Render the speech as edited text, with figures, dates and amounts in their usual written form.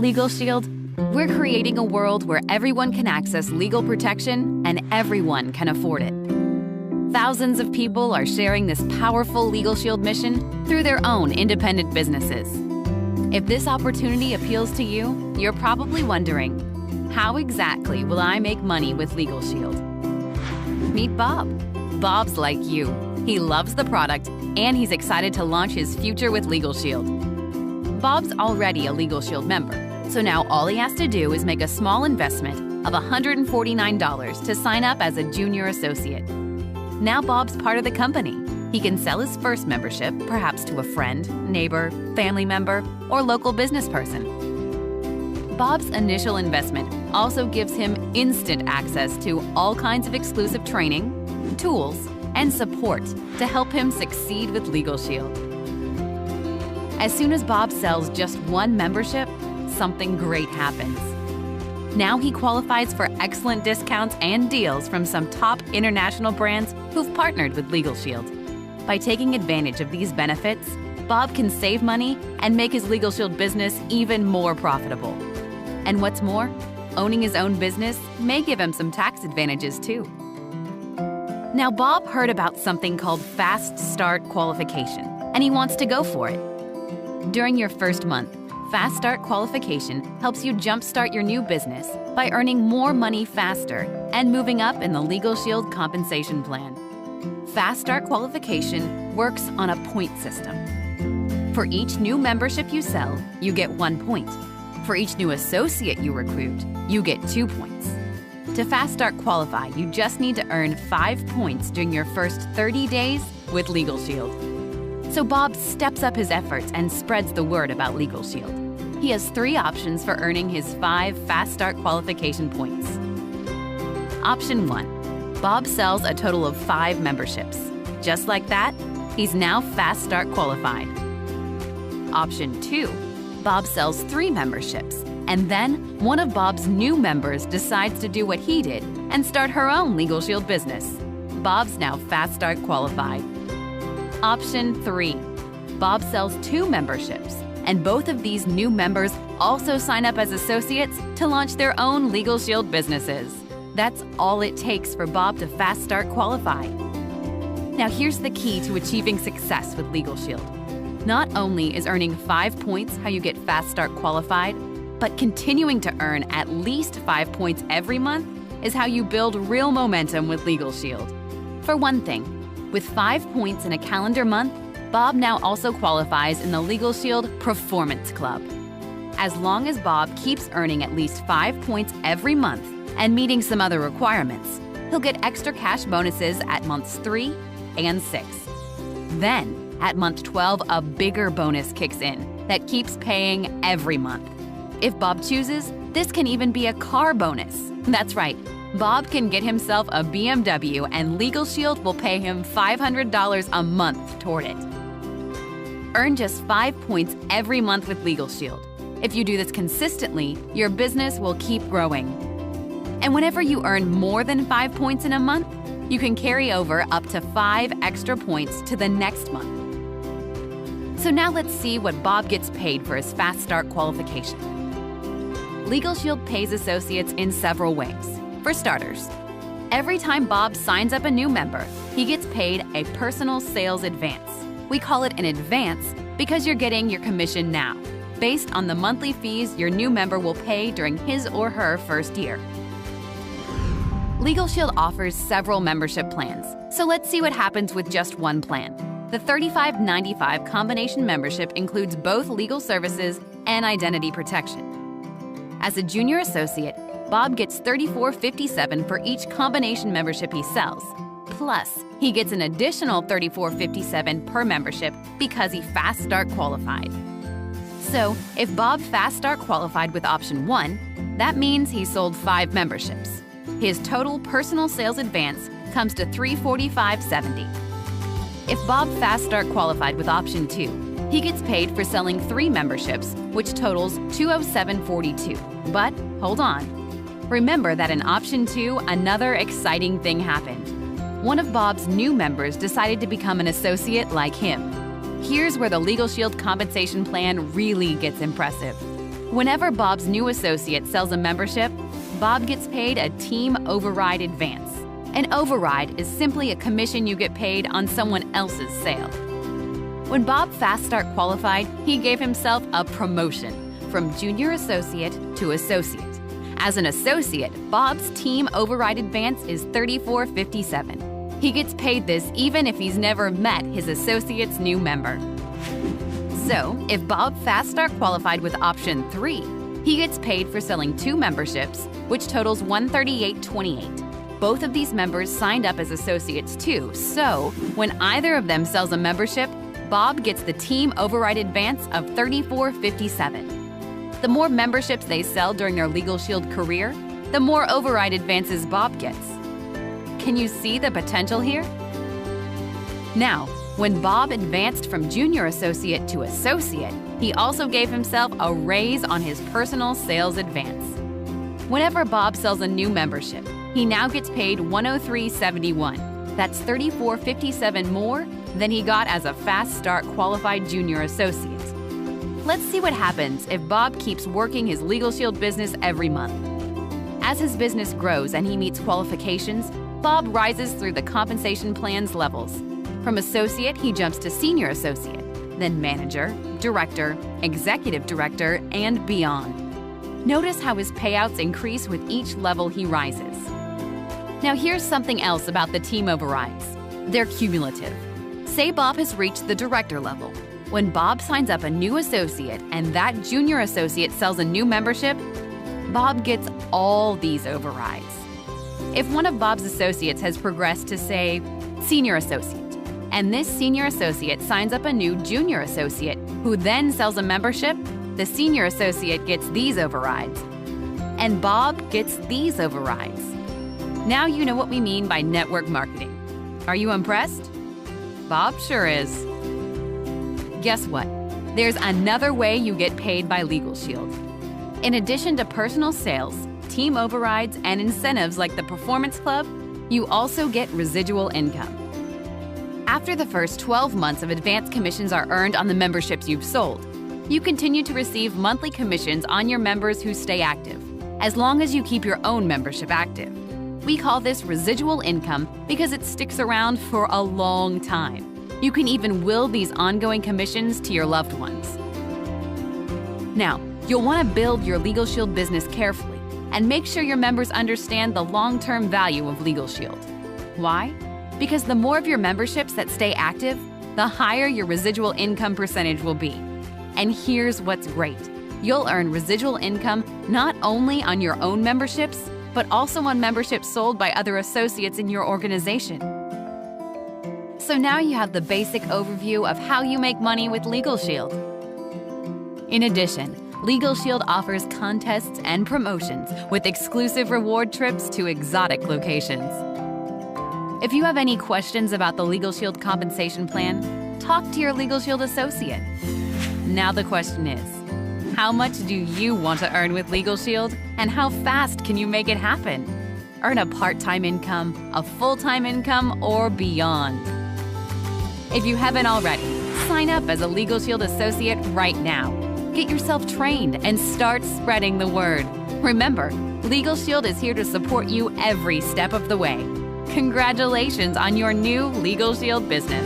Legal Shield, we're creating a world where everyone can access legal protection and everyone can afford it. Thousands of people are sharing this powerful Legal Shield mission through their own independent businesses. If this opportunity appeals to you, you're probably wondering, how exactly will I make money with Legal Shield? Meet Bob. Bob's like you. He loves the product and he's excited to launch his future with Legal Shield. Bob's already a Legal Shield member, so now all he has to do is make a small investment of $149 to sign up as a junior associate. Now Bob's part of the company. He can sell his first membership, perhaps to a friend, neighbor, family member, or local business person. Bob's initial investment also gives him instant access to all kinds of exclusive training, tools, and support to help him succeed with Legal Shield. As soon as Bob sells just one membership, something great happens. Now he qualifies for excellent discounts and deals from some top international brands who've partnered with Legal Shield. By taking advantage of these benefits, Bob can save money and make his Legal Shield business even more profitable. And what's more, owning his own business may give him some tax advantages too. Now Bob heard about something called Fast Start Qualification, and he wants to go for it. During your first month, Fast Start Qualification helps you jumpstart your new business by earning more money faster and moving up in the Legal Shield compensation plan. Fast Start Qualification works on a point system. For each new membership you sell, you get 1 point. For each new associate you recruit, you get 2 points. To Fast Start Qualify, you just need to earn 5 points during your first 30 days with Legal Shield. So Bob steps up his efforts and spreads the word about Legal Shield. He has 3 options for earning his 5 Fast Start Qualification points. Option 1. Bob sells a total of 5 memberships. Just like that, he's now Fast Start qualified. Option 2. Bob sells 3 memberships, and then one of Bob's new members decides to do what he did and start her own Legal Shield business. Bob's now Fast Start qualified. Option 3. Bob sells 2 memberships, and both of these new members also sign up as associates to launch their own Legal Shield businesses. That's all it takes for Bob to Fast Start qualify. Now here's the key to achieving success with Legal Shield. Not only is earning 5 points how you get Fast Start qualified, but continuing to earn at least 5 points every month is how you build real momentum with Legal Shield. For one thing, with 5 points in a calendar month, Bob now also qualifies in the Legal Shield Performance Club. As long as Bob keeps earning at least 5 points every month and meeting some other requirements, he'll get extra cash bonuses at months 3 and 6. Then, at month 12, a bigger bonus kicks in that keeps paying every month. If Bob chooses, this can even be a car bonus. That's right. Bob can get himself a BMW and Legal Shield will pay him $500 a month toward it. Earn just 5 points every month with Legal Shield. If you do this consistently, your business will keep growing. And whenever you earn more than 5 points in a month, you can carry over up to 5 extra points to the next month. So now let's see what Bob gets paid for his Fast Start qualification. Legal Shield pays associates in several ways. For starters, every time Bob signs up a new member, he gets paid a personal sales advance. We call it an advance because you're getting your commission now, based on the monthly fees your new member will pay during his or her first year. Legal Shield offers several membership plans, so let's see what happens with just one plan. The $35.95 combination membership includes both legal services and identity protection. As a junior associate, Bob gets $34.57 for each combination membership he sells. Plus, he gets an additional $34.57 per membership because he Fast Start qualified. So, if Bob Fast Start qualified with option 1, that means he sold 5 memberships. His total personal sales advance comes to $345.70. If Bob Fast Start qualified with option 2, he gets paid for selling 3 memberships, which totals $207.42. But hold on. Remember that in option 2, another exciting thing happened. One of Bob's new members decided to become an associate like him. Here's where the Legal Shield compensation plan really gets impressive. Whenever Bob's new associate sells a membership, Bob gets paid a team override advance. An override is simply a commission you get paid on someone else's sale. When Bob Fast Start qualified, he gave himself a promotion from junior associate to associate. As an associate, Bob's team override advance is $34.57. He gets paid this even if he's never met his associate's new member. So, if Bob Fast Start qualified with option 3, he gets paid for selling 2 memberships, which totals $138.28. Both of these members signed up as associates too, so when either of them sells a membership, Bob gets the team override advance of $34.57. The more memberships they sell during their Legal Shield career, the more override advances Bob gets. Can you see the potential here? Now, when Bob advanced from junior associate to associate, he also gave himself a raise on his personal sales advance. Whenever Bob sells a new membership, he now gets paid $103.71. That's $34.57 more than he got as a Fast Start qualified junior associate. Let's see what happens if Bob keeps working his Legal Shield business every month. As his business grows and he meets qualifications, Bob rises through the compensation plan's levels. From associate, he jumps to senior associate, then manager, director, executive director, and beyond. Notice how his payouts increase with each level he rises. Now here's something else about the team overrides. They're cumulative. Say Bob has reached the director level. When Bob signs up a new associate and that junior associate sells a new membership, Bob gets all these overrides. If one of Bob's associates has progressed to, say, senior associate, and this senior associate signs up a new junior associate who then sells a membership, the senior associate gets these overrides, and Bob gets these overrides. Now you know what we mean by network marketing. Are you impressed? Bob sure is. Guess what? There's another way you get paid by Legal Shield. In addition to personal sales, team overrides, and incentives like the Performance Club, you also get residual income. After the first 12 months of advance commissions are earned on the memberships you've sold, you continue to receive monthly commissions on your members who stay active, as long as you keep your own membership active. We call this residual income because it sticks around for a long time. You can even will these ongoing commissions to your loved ones. Now, you'll want to build your Legal Shield business carefully and make sure your members understand the long-term value of Legal Shield. Why? Because the more of your memberships that stay active, the higher your residual income percentage will be. And here's what's great. You'll earn residual income not only on your own memberships, but also on memberships sold by other associates in your organization. So now you have the basic overview of how you make money with Legal Shield. In addition, Legal Shield offers contests and promotions with exclusive reward trips to exotic locations. If you have any questions about the Legal Shield compensation plan, talk to your Legal Shield associate. Now the question is, how much do you want to earn with Legal Shield, and how fast can you make it happen? Earn a part-time income, a full-time income, or beyond. If you haven't already, sign up as a Legal Shield associate right now. Get yourself trained and start spreading the word. Remember, Legal Shield is here to support you every step of the way. Congratulations on your new Legal Shield business.